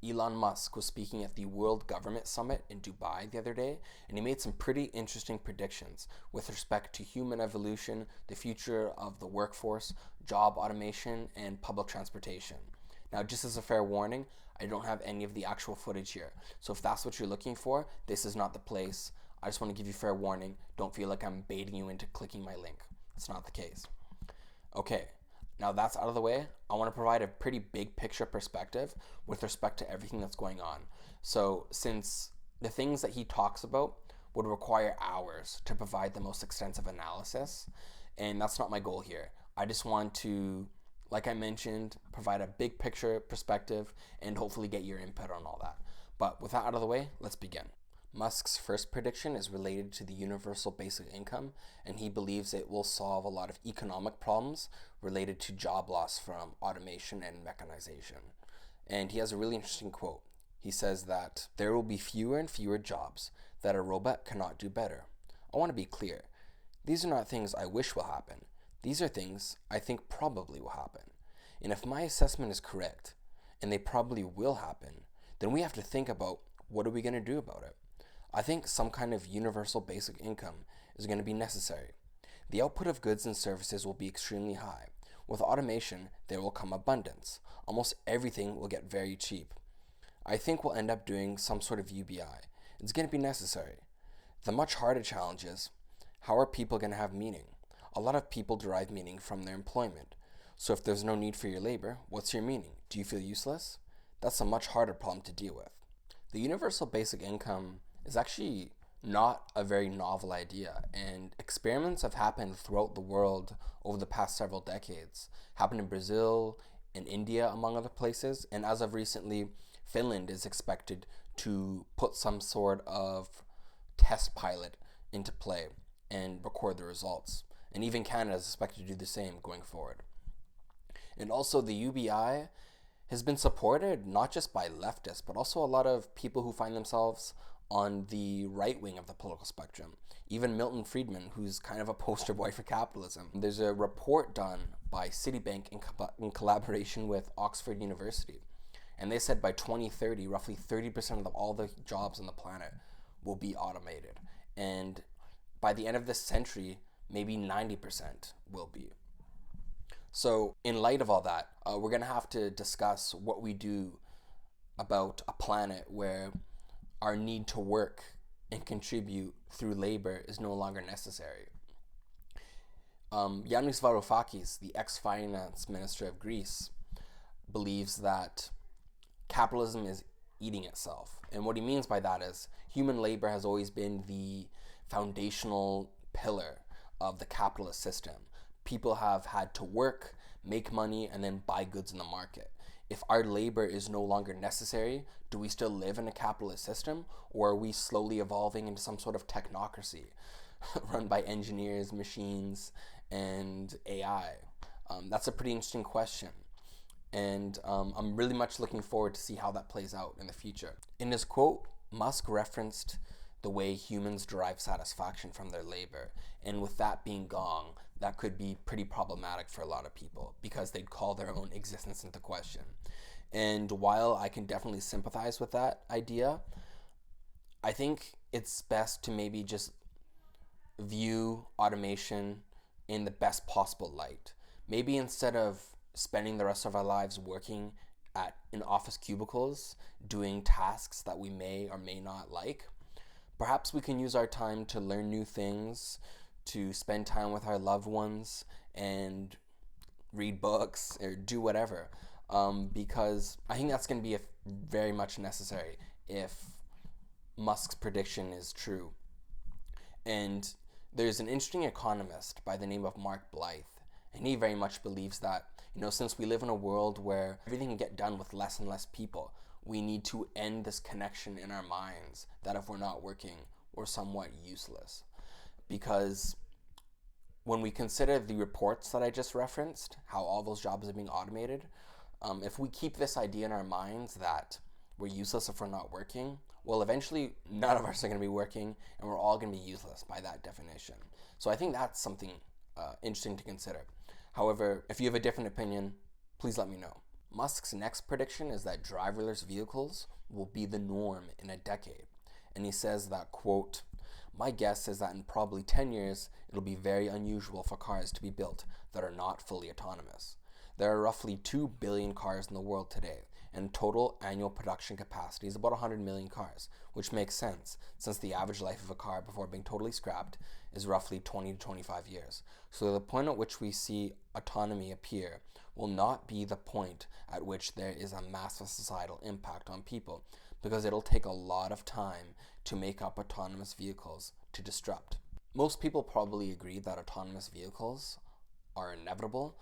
Elon Musk was speaking at the World Government Summit in Dubai the other day, and he made some pretty interesting predictions with respect to human evolution, the future of the workforce, job automation, and public transportation. Now, just as a fair warning, I don't have any of the actual footage here, so if that's what you're looking for, this is not the place. I just want to give you fair warning. Don't feel like I'm baiting you into clicking my link. That's not the case. Okay, now that's out of the way, I want to provide a pretty big picture perspective with respect to everything that's going on. So, since the things that he talks about would require hours to provide the most extensive analysis, and that's not my goal here. I just want to, like I mentioned, provide a big picture perspective and hopefully get your input on all that. But with that out of the way, let's begin. Musk's first prediction is related to the universal basic income, and he believes it will solve a lot of economic problems related to job loss from automation and mechanization. And he has a really interesting quote. He says that there will be fewer and fewer jobs that a robot cannot do better. I want to be clear. These are not things I wish will happen. These are things I think probably will happen. And if my assessment is correct, and they probably will happen, then we have to think about what are we going to do about it. I think some kind of universal basic income is going to be necessary. The output of goods and services will be extremely high. With automation, there will come abundance. Almost everything will get very cheap. I think we'll end up doing some sort of UBI. It's going to be necessary. The much harder challenge is, how are people going to have meaning? A lot of people derive meaning from their employment. So if there's no need for your labor, what's your meaning? Do you feel useless? That's a much harder problem to deal with. The universal basic income is actually not a very novel idea, and experiments have happened throughout the world over the past several decades. Happened in Brazil and India, among other places, and as of recently, Finland is expected to put some sort of test pilot into play and record the results. And even Canada is expected to do the same going forward. And also the UBI has been supported not just by leftists, but also a lot of people who find themselves on the right wing of the political spectrum. Even Milton Friedman, who's kind of a poster boy for capitalism. There's a report done by Citibank in collaboration with Oxford University. And they said by 2030, roughly 30% of all the jobs on the planet will be automated. And by the end of this century, maybe 90% will be. So in light of all that, we're going to have to discuss what we do about a planet where our need to work and contribute through labor is no longer necessary. Yanis Varoufakis, the ex-finance minister of Greece, believes that capitalism is eating itself. And what he means by that is human labor has always been the foundational pillar of the capitalist system. People have had to work, make money, and then buy goods in the market. If our labor is no longer necessary, do we still live in a capitalist system, or are we slowly evolving into some sort of technocracy run by engineers, machines, and AI? That's a pretty interesting question, and I'm really much looking forward to see how that plays out in the future. In his quote, Musk referenced the way humans derive satisfaction from their labor, and with that being gone, that could be pretty problematic for a lot of people because they'd call their own existence into question. And while I can definitely sympathize with that idea, I think it's best to maybe just view automation in the best possible light. Maybe instead of spending the rest of our lives working in office cubicles, doing tasks that we may or may not like, perhaps we can use our time to learn new things, to spend time with our loved ones and read books or do whatever, because I think that's going to be very much necessary if Musk's prediction is true. And there's an interesting economist by the name of Mark Blythe, and he very much believes that, since we live in a world where everything can get done with less and less people, we need to end this connection in our minds that if we're not working, we're somewhat useless. Because when we consider the reports that I just referenced, how all those jobs are being automated, if we keep this idea in our minds that we're useless if we're not working, well, eventually none of us are going to be working and we're all going to be useless by that definition. So I think that's something interesting to consider. However, if you have a different opinion, please let me know. Musk's next prediction is that driverless vehicles will be the norm in a decade. And he says that, quote, "My guess is that in probably 10 years, it'll be very unusual for cars to be built that are not fully autonomous. There are roughly 2 billion cars in the world today, and total annual production capacity is about 100 million cars, which makes sense since the average life of a car before being totally scrapped is roughly 20 to 25 years. So the point at which we see autonomy appear will not be the point at which there is a massive societal impact on people, because it'll take a lot of time to make up autonomous vehicles to disrupt." Most people probably agree that autonomous vehicles are inevitable.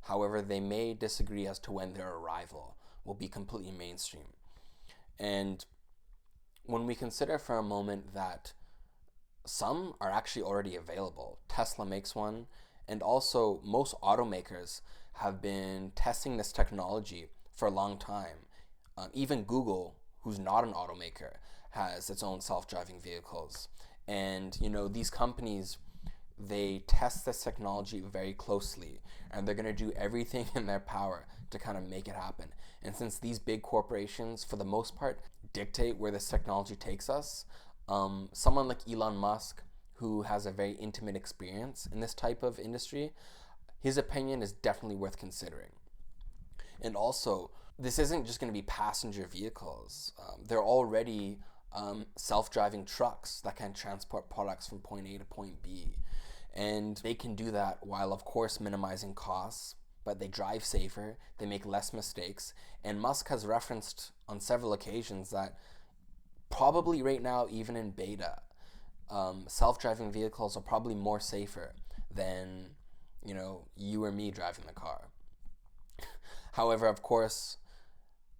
However, they may disagree as to when their arrival will be completely mainstream. And when we consider for a moment that some are actually already available, Tesla makes one, and also most automakers have been testing this technology for a long time. Even Google, who's not an automaker, has its own self-driving vehicles. And, these companies, they test this technology very closely, and they're going to do everything in their power to kind of make it happen. And since these big corporations, for the most part, dictate where this technology takes us, someone like Elon Musk, who has a very intimate experience in this type of industry, his opinion is definitely worth considering. And also, this isn't just going to be passenger vehicles. There are already self-driving trucks that can transport products from point A to point B. And they can do that while, of course, minimizing costs, but they drive safer, they make less mistakes. And Musk has referenced on several occasions that probably right now, even in beta, self-driving vehicles are probably more safer than, you or me driving the car. However, of course,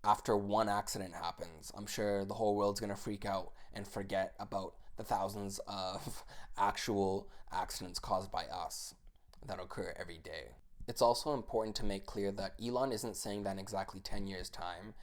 after one accident happens, I'm sure the whole world's going to freak out and forget about the thousands of actual accidents caused by us that occur every day. It's also important to make clear that Elon isn't saying that in exactly 10 years' time,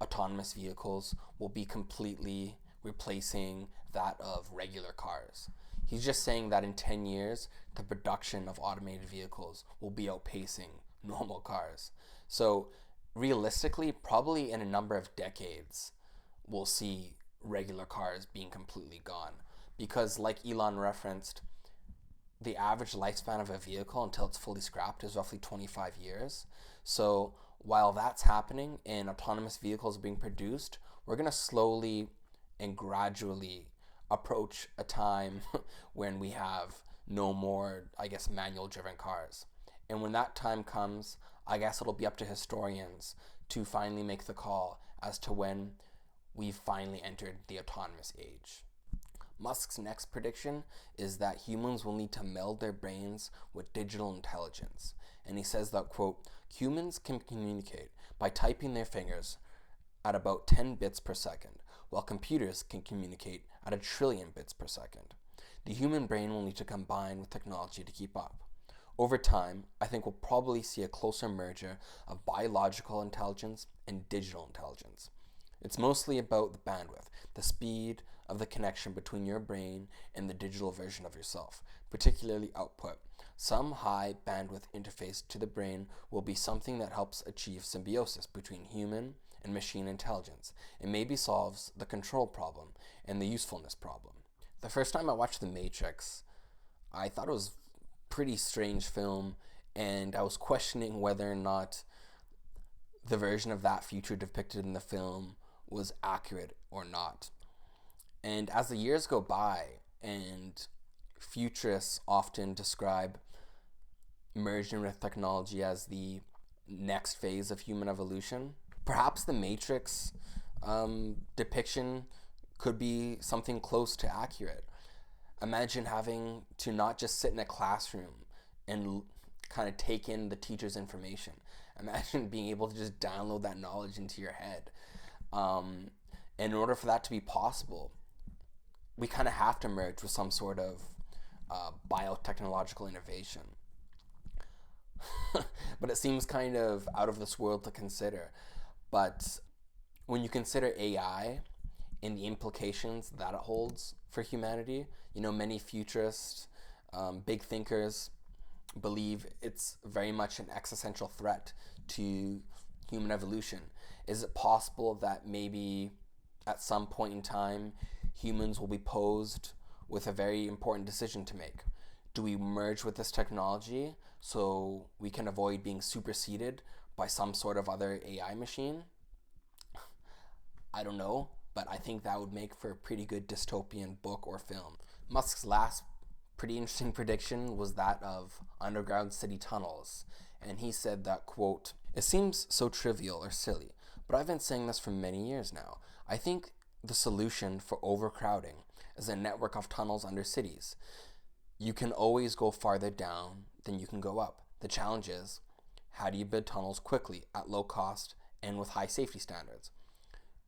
autonomous vehicles will be completely replacing that of regular cars. He's just saying that in 10 years, the production of automated vehicles will be outpacing normal cars. So realistically, probably in a number of decades, we'll see regular cars being completely gone. Because like Elon referenced, the average lifespan of a vehicle until it's fully scrapped is roughly 25 years. So while that's happening and autonomous vehicles being produced, we're going to slowly and gradually approach a time when we have no more, manual driven cars. And when that time comes, I guess it'll be up to historians to finally make the call as to when we've finally entered the autonomous age. Musk's next prediction is that humans will need to meld their brains with digital intelligence. And he says that, quote, "Humans can communicate by typing their fingers at about 10 bits per second, while computers can communicate at 1 trillion bits per second. The human brain will need to combine with technology to keep up. Over time, I think we'll probably see a closer merger of biological intelligence and digital intelligence. It's mostly about the bandwidth, the speed of the connection between your brain and the digital version of yourself, particularly output. Some high bandwidth interface to the brain will be something that helps achieve symbiosis between human and machine intelligence, and maybe solves the control problem and the usefulness problem." The first time I watched The Matrix, I thought it was a pretty strange film, and I was questioning whether or not the version of that future depicted in the film was accurate or not. And as the years go by, and futurists often describe merging with technology as the next phase of human evolution, perhaps the Matrix depiction could be something close to accurate. Imagine having to not just sit in a classroom and kind of take in the teacher's information. Imagine being able to just download that knowledge into your head. And in order for that to be possible, we kind of have to merge with some sort of biotechnological innovation. But it seems kind of out of this world to consider. But when you consider AI and the implications that it holds for humanity, many futurists, big thinkers believe it's very much an existential threat to human evolution? Is it possible that maybe at some point in time, humans will be posed with a very important decision to make? Do we merge with this technology so we can avoid being superseded by some sort of other AI machine? I don't know, but I think that would make for a pretty good dystopian book or film. Musk's last pretty interesting prediction was that of underground city tunnels. And he said that, quote, "It seems so trivial or silly, but I've been saying this for many years now. I think the solution for overcrowding is a network of tunnels under cities. You can always go farther down than you can go up. The challenge is, how do you build tunnels quickly, at low cost, and with high safety standards?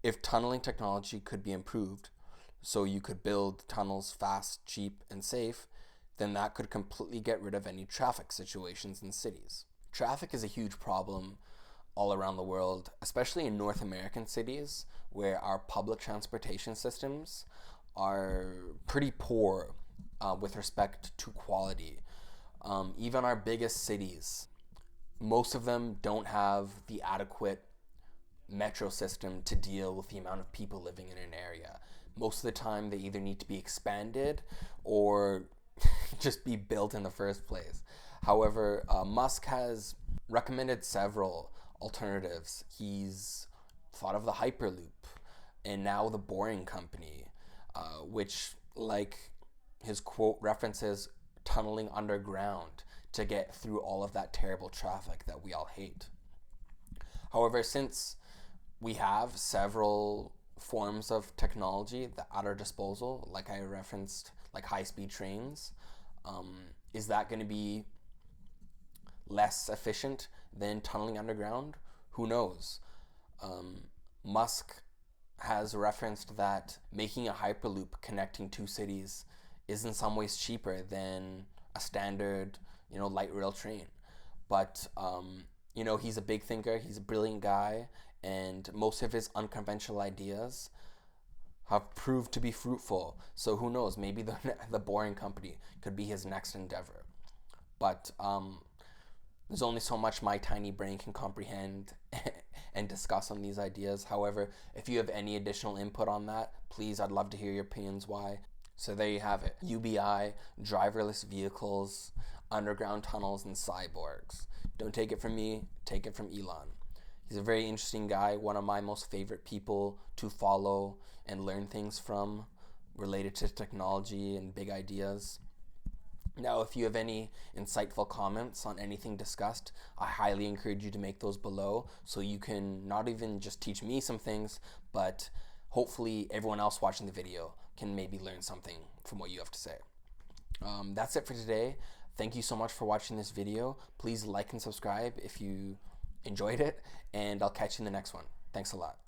If tunneling technology could be improved, so you could build tunnels fast, cheap, and safe, then that could completely get rid of any traffic situations in cities." Traffic is a huge problem all around the world, especially in North American cities, where our public transportation systems are pretty poor with respect to quality. Even our biggest cities, most of them don't have the adequate metro system to deal with the amount of people living in an area. Most of the time, they either need to be expanded or just be built in the first place. However, Musk has recommended several alternatives. He's thought of the Hyperloop and now the Boring Company, which, like his quote references, tunneling underground to get through all of that terrible traffic that we all hate. However, since we have several forms of technology at our disposal, like I referenced, like high-speed trains, is that going to be less efficient than tunneling underground? Who knows? Musk has referenced that making a hyperloop connecting two cities is in some ways cheaper than a standard, light rail train. But, he's a big thinker, he's a brilliant guy, and most of his unconventional ideas have proved to be fruitful. So who knows, maybe the Boring Company could be his next endeavor. But there's only so much my tiny brain can comprehend and discuss on these ideas. However, if you have any additional input on that, please, I'd love to hear your opinions why. So there you have it. UBI, driverless vehicles, underground tunnels, and cyborgs. Don't take it from me, take it from Elon. He's a very interesting guy, one of my most favorite people to follow and learn things from related to technology and big ideas. Now, if you have any insightful comments on anything discussed, I highly encourage you to make those below so you can not even just teach me some things, but hopefully everyone else watching the video can maybe learn something from what you have to say. That's it for today. Thank you so much for watching this video. Please like and subscribe if you enjoyed it, and I'll catch you in the next one. Thanks a lot.